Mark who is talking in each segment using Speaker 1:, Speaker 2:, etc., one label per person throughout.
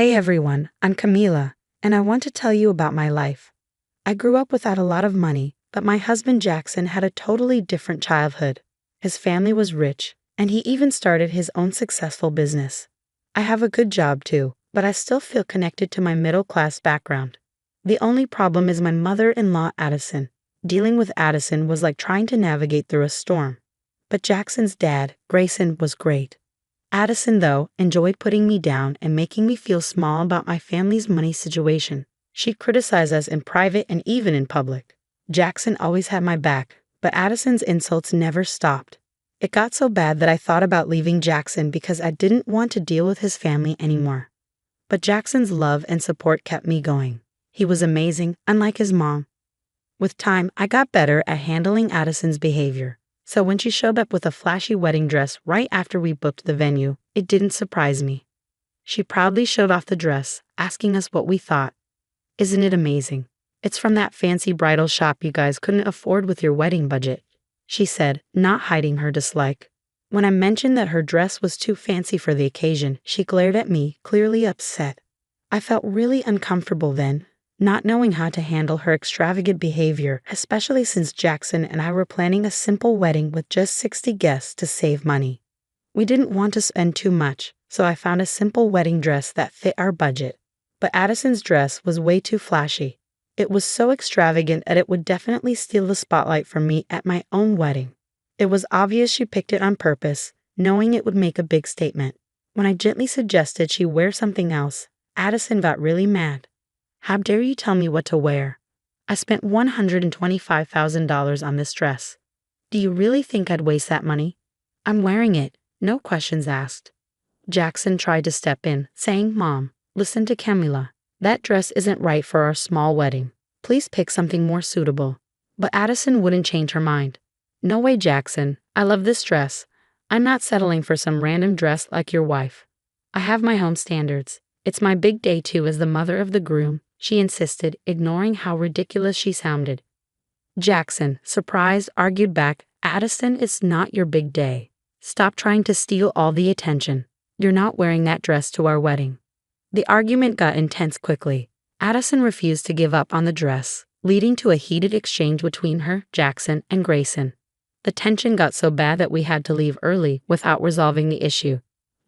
Speaker 1: Hey everyone, I'm Camila, and I want to tell you about my life. I grew up without a lot of money, but my husband Jackson had a totally different childhood. His family was rich, and he even started his own successful business. I have a good job too, but I still feel connected to my middle-class background. The only problem is my mother-in-law Addison. Dealing with Addison was like trying to navigate through a storm. But Jackson's dad, Grayson, was great. Addison, though, enjoyed putting me down and making me feel small about my family's money situation. She criticized us in private and even in public. Jackson always had my back, but Addison's insults never stopped. It got so bad that I thought about leaving Jackson because I didn't want to deal with his family anymore. But Jackson's love and support kept me going. He was amazing, unlike his mom. With time, I got better at handling Addison's behavior. So when she showed up with a flashy wedding dress right after we booked the venue, it didn't surprise me. She proudly showed off the dress, asking us what we thought. Isn't it amazing? It's from that fancy bridal shop you guys couldn't afford with your wedding budget, she said, not hiding her dislike. When I mentioned that her dress was too fancy for the occasion, she glared at me, clearly upset. I felt really uncomfortable then, not knowing how to handle her extravagant behavior, especially since Jackson and I were planning a simple wedding with just 60 guests to save money. We didn't want to spend too much, so I found a simple wedding dress that fit our budget. But Addison's dress was way too flashy. It was so extravagant that it would definitely steal the spotlight from me at my own wedding. It was obvious she picked it on purpose, knowing it would make a big statement. When I gently suggested she wear something else, Addison got really mad. How dare you tell me what to wear? I spent $125,000 on this dress. Do you really think I'd waste that money? I'm wearing it, no questions asked. Jackson tried to step in, saying, Mom, listen to Camila. That dress isn't right for our small wedding. Please pick something more suitable. But Addison wouldn't change her mind. No way, Jackson. I love this dress. I'm not settling for some random dress like your wife. I have my home standards. It's my big day too as the mother of the groom, she insisted, ignoring how ridiculous she sounded. Jackson, surprised, argued back, Addison, it's not your big day. Stop trying to steal all the attention. You're not wearing that dress to our wedding. The argument got intense quickly. Addison refused to give up on the dress, leading to a heated exchange between her, Jackson, and Grayson. The tension got so bad that we had to leave early without resolving the issue.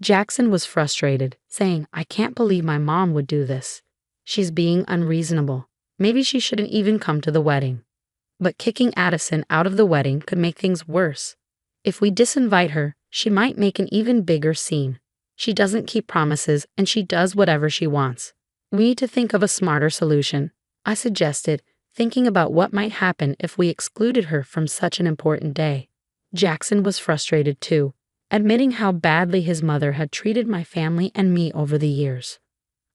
Speaker 1: Jackson was frustrated, saying, I can't believe my mom would do this. She's being unreasonable. Maybe she shouldn't even come to the wedding. But kicking Addison out of the wedding could make things worse. If we disinvite her, she might make an even bigger scene. She doesn't keep promises, and she does whatever she wants. We need to think of a smarter solution, I suggested, thinking about what might happen if we excluded her from such an important day. Jackson was frustrated too, admitting how badly his mother had treated my family and me over the years.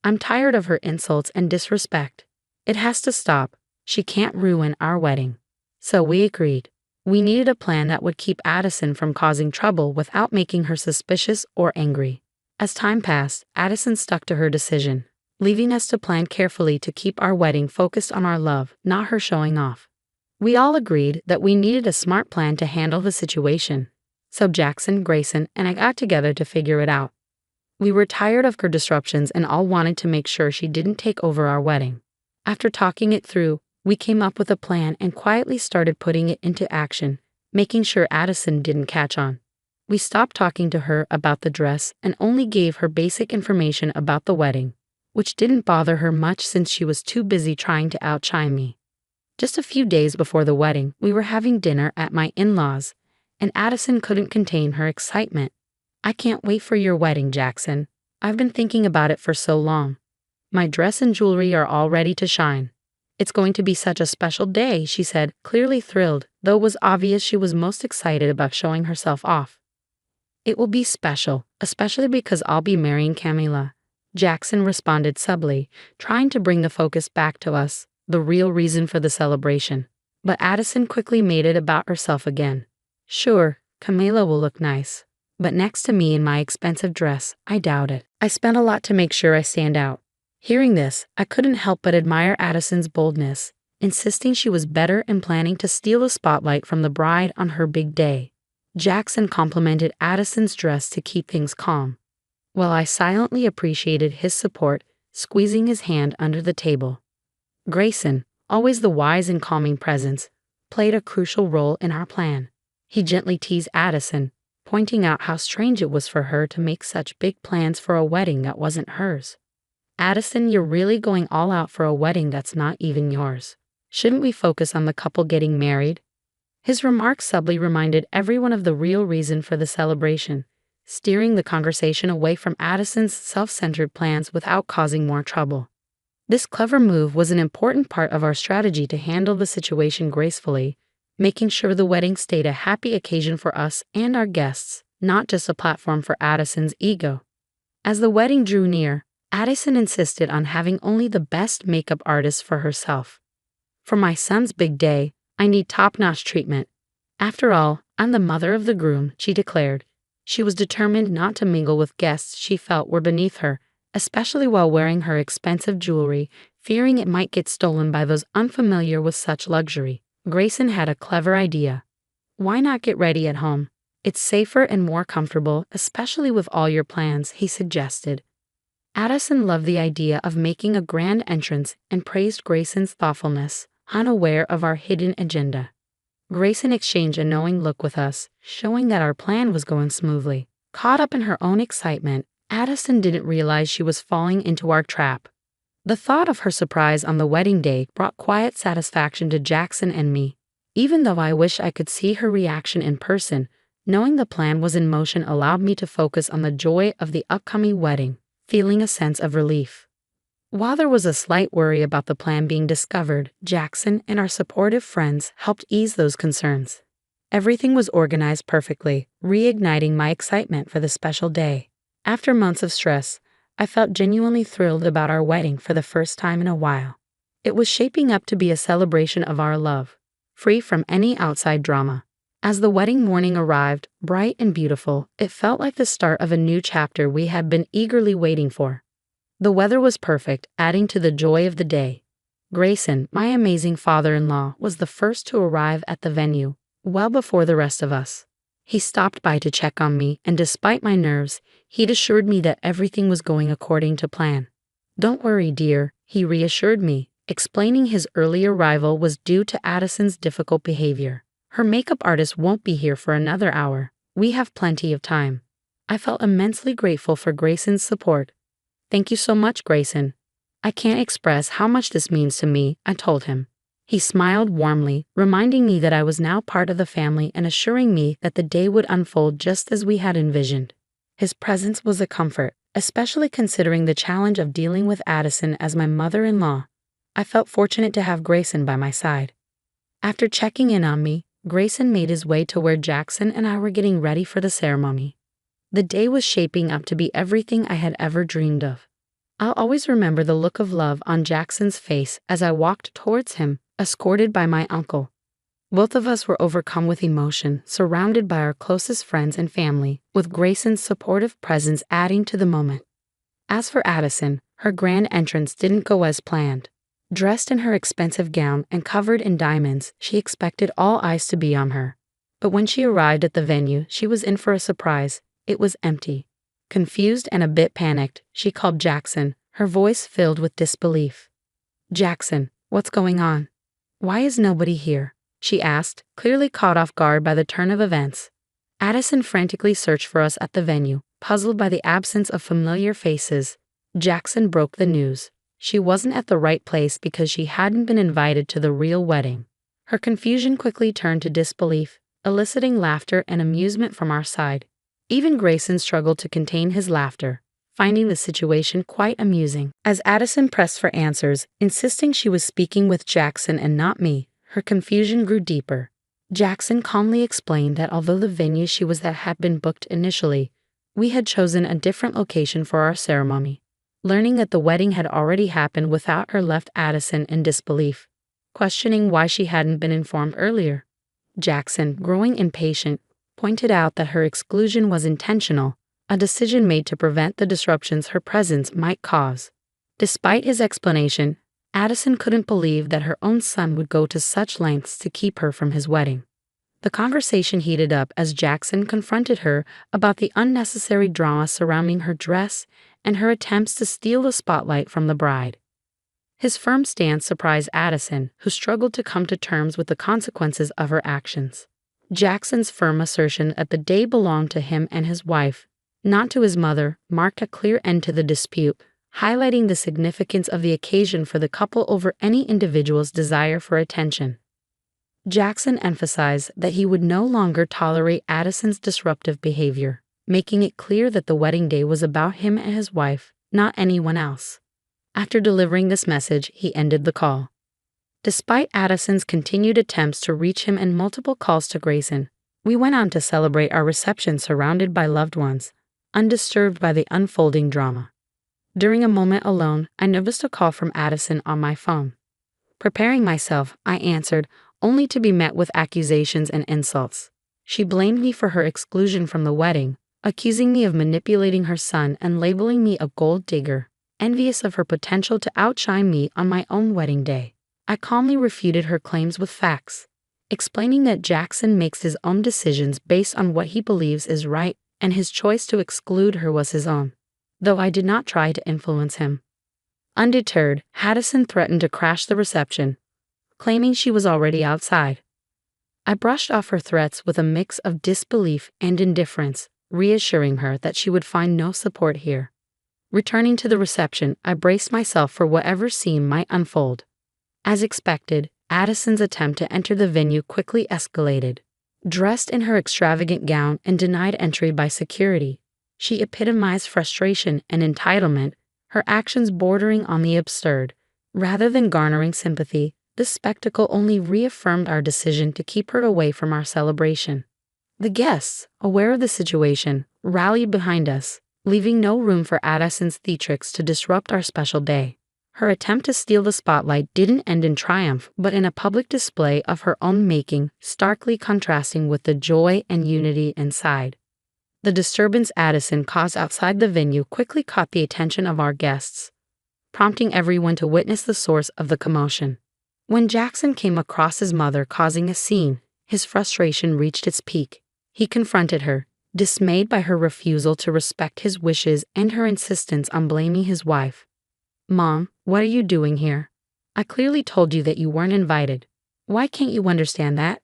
Speaker 1: I'm tired of her insults and disrespect. It has to stop. She can't ruin our wedding. So we agreed. We needed a plan that would keep Addison from causing trouble without making her suspicious or angry. As time passed, Addison stuck to her decision, leaving us to plan carefully to keep our wedding focused on our love, not her showing off. We all agreed that we needed a smart plan to handle the situation. So Jackson, Grayson, and I got together to figure it out. We were tired of her disruptions and all wanted to make sure she didn't take over our wedding. After talking it through, we came up with a plan and quietly started putting it into action, making sure Addison didn't catch on. We stopped talking to her about the dress and only gave her basic information about the wedding, which didn't bother her much since she was too busy trying to outshine me. Just a few days before the wedding, we were having dinner at my in-laws, and Addison couldn't contain her excitement. I can't wait for your wedding, Jackson. I've been thinking about it for so long. My dress and jewelry are all ready to shine. It's going to be such a special day, she said, clearly thrilled, though it was obvious she was most excited about showing herself off. It will be special, especially because I'll be marrying Camila, Jackson responded subtly, trying to bring the focus back to us, the real reason for the celebration. But Addison quickly made it about herself again. Sure, Camila will look nice, but next to me in my expensive dress, I doubt it. I spent a lot to make sure I stand out. Hearing this, I couldn't help but admire Addison's boldness, insisting she was better and planning to steal the spotlight from the bride on her big day. Jackson complimented Addison's dress to keep things calm. while I silently appreciated his support, squeezing his hand under the table. Grayson, always the wise and calming presence, played a crucial role in our plan. He gently teased Addison, pointing out how strange it was for her to make such big plans for a wedding that wasn't hers. "Addison, you're really going all out for a wedding that's not even yours. Shouldn't we focus on the couple getting married?" His remarks subtly reminded everyone of the real reason for the celebration, steering the conversation away from Addison's self-centered plans without causing more trouble. This clever move was an important part of our strategy to handle the situation gracefully, making sure the wedding stayed a happy occasion for us and our guests, not just a platform for Addison's ego. As the wedding drew near, Addison insisted on having only the best makeup artist for herself. "For my son's big day, I need top-notch treatment. After all, I'm the mother of the groom," she declared. She was determined not to mingle with guests she felt were beneath her, especially while wearing her expensive jewelry, fearing it might get stolen by those unfamiliar with such luxury. Grayson had a clever idea. "Why not get ready at home? It's safer and more comfortable, especially with all your plans," he suggested. Addison loved the idea of making a grand entrance and praised Grayson's thoughtfulness, unaware of our hidden agenda. Grayson exchanged a knowing look with us, showing that our plan was going smoothly. Caught up in her own excitement, Addison didn't realize she was falling into our trap. The thought of her surprise on the wedding day brought quiet satisfaction to Jackson and me. Even though I wish I could see her reaction in person, knowing the plan was in motion allowed me to focus on the joy of the upcoming wedding, feeling a sense of relief. While there was a slight worry about the plan being discovered, Jackson and our supportive friends helped ease those concerns. Everything was organized perfectly, reigniting my excitement for the special day. After months of stress, I felt genuinely thrilled about our wedding for the first time in a while. It was shaping up to be a celebration of our love, free from any outside drama. As the wedding morning arrived, bright and beautiful, it felt like the start of a new chapter we had been eagerly waiting for. The weather was perfect, adding to the joy of the day. Grayson, my amazing father-in-law, was the first to arrive at the venue, well before the rest of us. He stopped by to check on me, and despite my nerves, he'd assured me that everything was going according to plan. "Don't worry, dear," he reassured me, explaining his early arrival was due to Addison's difficult behavior. "Her makeup artist won't be here for another hour. We have plenty of time." I felt immensely grateful for Grayson's support. "Thank you so much, Grayson. I can't express how much this means to me," I told him. He smiled warmly, reminding me that I was now part of the family and assuring me that the day would unfold just as we had envisioned. His presence was a comfort, especially considering the challenge of dealing with Addison as my mother-in-law. I felt fortunate to have Grayson by my side. After checking in on me, Grayson made his way to where Jackson and I were getting ready for the ceremony. The day was shaping up to be everything I had ever dreamed of. I'll always remember the look of love on Jackson's face as I walked towards him, escorted by my uncle. Both of us were overcome with emotion, surrounded by our closest friends and family, with Grayson's supportive presence adding to the moment. As for Addison, her grand entrance didn't go as planned. Dressed in her expensive gown and covered in diamonds, she expected all eyes to be on her. But when she arrived at the venue, she was in for a surprise. It was empty. Confused and a bit panicked, she called Jackson, her voice filled with disbelief. "Jackson, what's going on? Why is nobody here?" she asked, clearly caught off guard by the turn of events. Addison frantically searched for us at the venue, puzzled by the absence of familiar faces. Jackson broke the news. She wasn't at the right place because she hadn't been invited to the real wedding. Her confusion quickly turned to disbelief, eliciting laughter and amusement from our side. Even Grayson struggled to contain his laughter, finding the situation quite amusing. As Addison pressed for answers, insisting she was speaking with Jackson and not me, her confusion grew deeper. Jackson calmly explained that although the venue she was at had been booked initially, we had chosen a different location for our ceremony. Learning that the wedding had already happened without her left Addison in disbelief, questioning why she hadn't been informed earlier. Jackson, growing impatient, pointed out that her exclusion was intentional, a decision made to prevent the disruptions her presence might cause. Despite his explanation, Addison couldn't believe that her own son would go to such lengths to keep her from his wedding. The conversation heated up as Jackson confronted her about the unnecessary drama surrounding her dress and her attempts to steal the spotlight from the bride. His firm stance surprised Addison, who struggled to come to terms with the consequences of her actions. Jackson's firm assertion that the day belonged to him and his wife, not to his mother, marked a clear end to the dispute, highlighting the significance of the occasion for the couple over any individual's desire for attention. Jackson emphasized that he would no longer tolerate Addison's disruptive behavior, making it clear that the wedding day was about him and his wife, not anyone else. After delivering this message, he ended the call. Despite Addison's continued attempts to reach him and multiple calls to Grayson, we went on to celebrate our reception surrounded by loved ones, undisturbed by the unfolding drama. During a moment alone, I noticed a call from Addison on my phone. Preparing myself, I answered, only to be met with accusations and insults. She blamed me for her exclusion from the wedding, accusing me of manipulating her son and labeling me a gold digger, envious of her potential to outshine me on my own wedding day. I calmly refuted her claims with facts, explaining that Jackson makes his own decisions based on what he believes is right, and his choice to exclude her was his own, though I did not try to influence him. Undeterred, Addison threatened to crash the reception, claiming she was already outside. I brushed off her threats with a mix of disbelief and indifference, reassuring her that she would find no support here. Returning to the reception, I braced myself for whatever scene might unfold. As expected, Addison's attempt to enter the venue quickly escalated. Dressed in her extravagant gown and denied entry by security, she epitomized frustration and entitlement, her actions bordering on the absurd. Rather than garnering sympathy, this spectacle only reaffirmed our decision to keep her away from our celebration. The guests, aware of the situation, rallied behind us, leaving no room for Addison's theatrics to disrupt our special day. Her attempt to steal the spotlight didn't end in triumph, but in a public display of her own making, starkly contrasting with the joy and unity inside. The disturbance Addison caused outside the venue quickly caught the attention of our guests, prompting everyone to witness the source of the commotion. When Jackson came across his mother causing a scene, his frustration reached its peak. He confronted her, dismayed by her refusal to respect his wishes and her insistence on blaming his wife. "Mom, what are you doing here? I clearly told you that you weren't invited. Why can't you understand that?"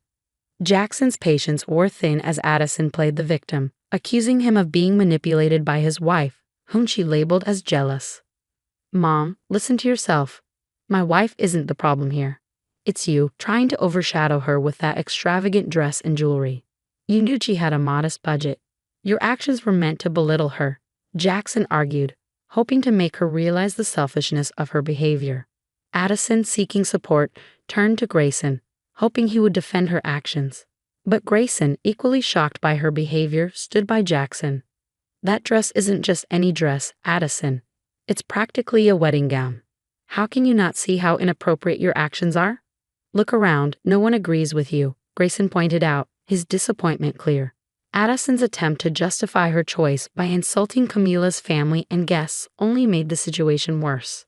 Speaker 1: Jackson's patience wore thin as Addison played the victim, accusing him of being manipulated by his wife, whom she labeled as jealous. "Mom, listen to yourself. My wife isn't the problem here. It's you trying to overshadow her with that extravagant dress and jewelry. You knew she had a modest budget. Your actions were meant to belittle her," Jackson argued, hoping to make her realize the selfishness of her behavior. Addison, seeking support, turned to Grayson, hoping he would defend her actions. But Grayson, equally shocked by her behavior, stood by Jackson. "That dress isn't just any dress, Addison. It's practically a wedding gown. How can you not see how inappropriate your actions are? Look around, no one agrees with you," Grayson pointed out, his disappointment clear. Addison's attempt to justify her choice by insulting Camila's family and guests only made the situation worse.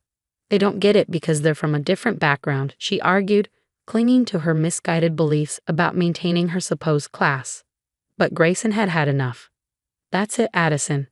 Speaker 1: "They don't get it because they're from a different background," she argued, clinging to her misguided beliefs about maintaining her supposed class. But Grayson had had enough. "That's it, Addison.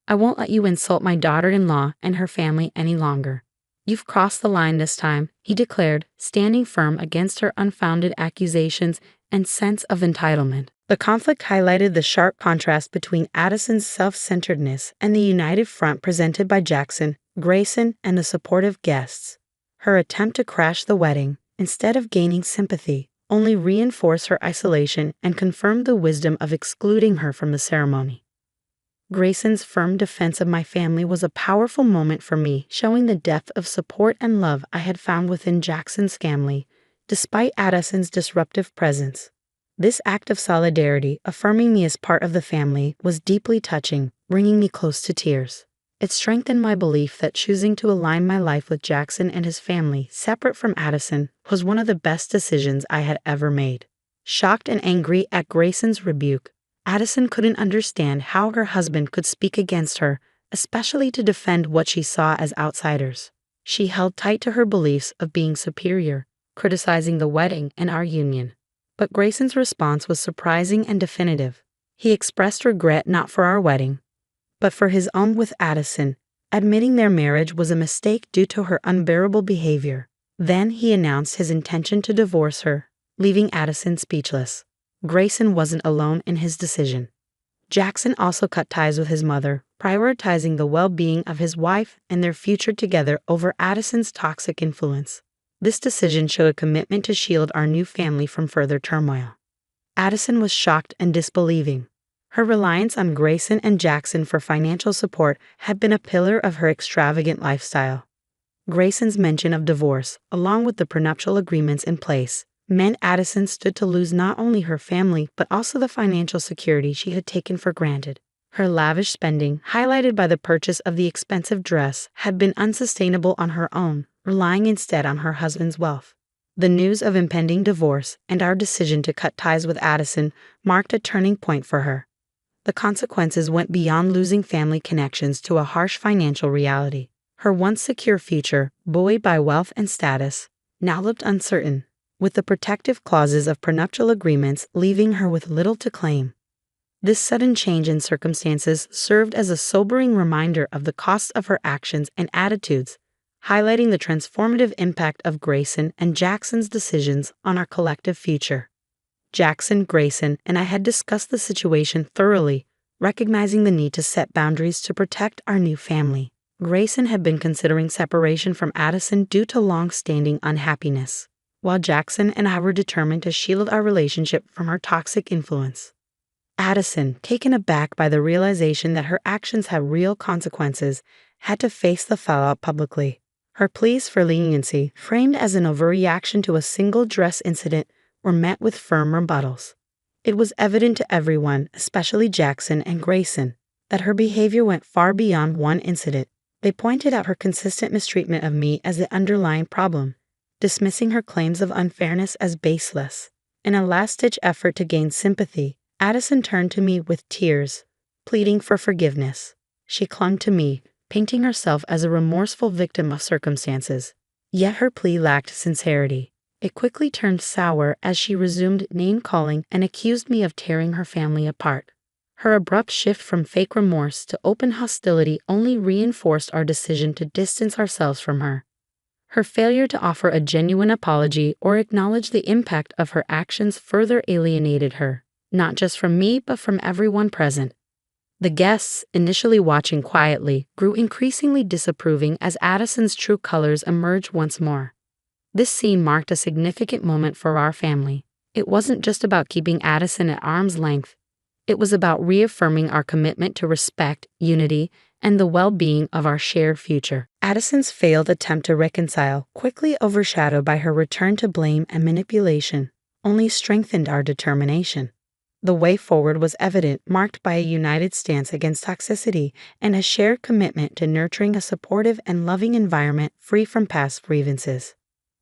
Speaker 1: I won't let you insult my daughter-in-law and her family any longer. You've crossed the line this time," he declared, standing firm against her unfounded accusations and sense of entitlement. The conflict highlighted the sharp contrast between Addison's self-centeredness and the united front presented by Jackson, Grayson, and the supportive guests. Her attempt to crash the wedding, instead of gaining sympathy, only reinforced her isolation and confirmed the wisdom of excluding her from the ceremony. Grayson's firm defense of my family was a powerful moment for me, showing the depth of support and love I had found within Jackson's family, despite Addison's disruptive presence. This act of solidarity, affirming me as part of the family, was deeply touching, bringing me close to tears. It strengthened my belief that choosing to align my life with Jackson and his family, separate from Addison, was one of the best decisions I had ever made. Shocked and angry at Grayson's rebuke, Addison couldn't understand how her husband could speak against her, especially to defend what she saw as outsiders. She held tight to her beliefs of being superior, criticizing the wedding and our union. But Grayson's response was surprising and definitive. He expressed regret not for our wedding, but for his own with Addison, admitting their marriage was a mistake due to her unbearable behavior. Then he announced his intention to divorce her, leaving Addison speechless. Grayson wasn't alone in his decision. Jackson also cut ties with his mother, prioritizing the well-being of his wife and their future together over Addison's toxic influence. This decision showed a commitment to shield our new family from further turmoil. Addison was shocked and disbelieving. Her reliance on Grayson and Jackson for financial support had been a pillar of her extravagant lifestyle. Grayson's mention of divorce, along with the prenuptial agreements in place, meant Addison stood to lose not only her family but also the financial security she had taken for granted. Her lavish spending, highlighted by the purchase of the expensive dress, had been unsustainable on her own, relying instead on her husband's wealth. The news of impending divorce and our decision to cut ties with Addison marked a turning point for her. The consequences went beyond losing family connections to a harsh financial reality. Her once secure future, buoyed by wealth and status, now looked uncertain, with the protective clauses of prenuptial agreements leaving her with little to claim. This sudden change in circumstances served as a sobering reminder of the cost of her actions and attitudes, highlighting the transformative impact of Grayson and Jackson's decisions on our collective future. Jackson, Grayson, and I had discussed the situation thoroughly, recognizing the need to set boundaries to protect our new family. Grayson had been considering separation from Addison due to long-standing unhappiness, while Jackson and I were determined to shield our relationship from her toxic influence. Addison, taken aback by the realization that her actions had real consequences, had to face the fallout publicly. Her pleas for leniency, framed as an overreaction to a single dress incident, were met with firm rebuttals. It was evident to everyone, especially Jackson and Grayson, that her behavior went far beyond one incident. They pointed out her consistent mistreatment of me as the underlying problem, dismissing her claims of unfairness as baseless. In a last-ditch effort to gain sympathy, Addison turned to me with tears, pleading for forgiveness. She clung to me, painting herself as a remorseful victim of circumstances. Yet her plea lacked sincerity. It quickly turned sour as she resumed name-calling and accused me of tearing her family apart. Her abrupt shift from fake remorse to open hostility only reinforced our decision to distance ourselves from her. Her failure to offer a genuine apology or acknowledge the impact of her actions further alienated her, not just from me but from everyone present. The guests, initially watching quietly, grew increasingly disapproving as Addison's true colors emerged once more. This scene marked a significant moment for our family. It wasn't just about keeping Addison at arm's length. It was about reaffirming our commitment to respect, unity, and the well-being of our shared future. Addison's failed attempt to reconcile, quickly overshadowed by her return to blame and manipulation, only strengthened our determination. The way forward was evident, marked by a united stance against toxicity and a shared commitment to nurturing a supportive and loving environment free from past grievances.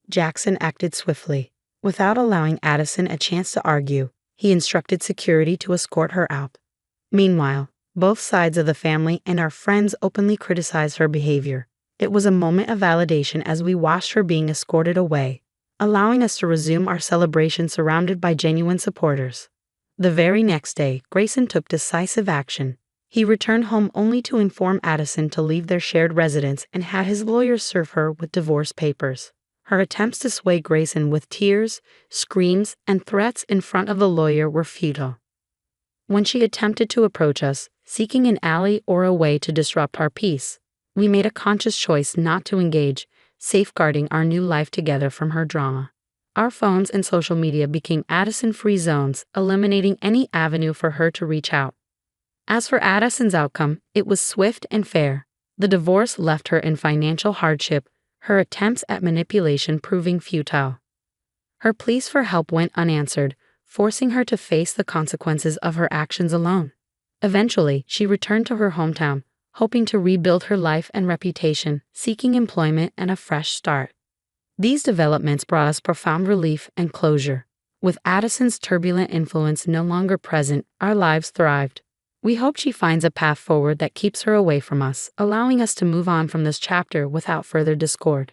Speaker 1: Jackson acted swiftly. Without allowing Addison a chance to argue, he instructed security to escort her out. Meanwhile, both sides of the family and our friends openly criticized her behavior. It was a moment of validation as we watched her being escorted away, allowing us to resume our celebration surrounded by genuine supporters. The very next day, Grayson took decisive action. He returned home only to inform Addison to leave their shared residence and had his lawyers serve her with divorce papers. Her attempts to sway Grayson with tears, screams, and threats in front of the lawyer were futile. When she attempted to approach us, seeking an ally or a way to disrupt our peace, we made a conscious choice not to engage, safeguarding our new life together from her drama. Our phones and social media became Addison-free zones, eliminating any avenue for her to reach out. As for Addison's outcome, it was swift and fair. The divorce left her in financial hardship, her attempts at manipulation proving futile. Her pleas for help went unanswered, forcing her to face the consequences of her actions alone. Eventually, she returned to her hometown, hoping to rebuild her life and reputation, seeking employment and a fresh start. These developments brought us profound relief and closure. With Addison's turbulent influence no longer present, our lives thrived. We hope she finds a path forward that keeps her away from us, allowing us to move on from this chapter without further discord.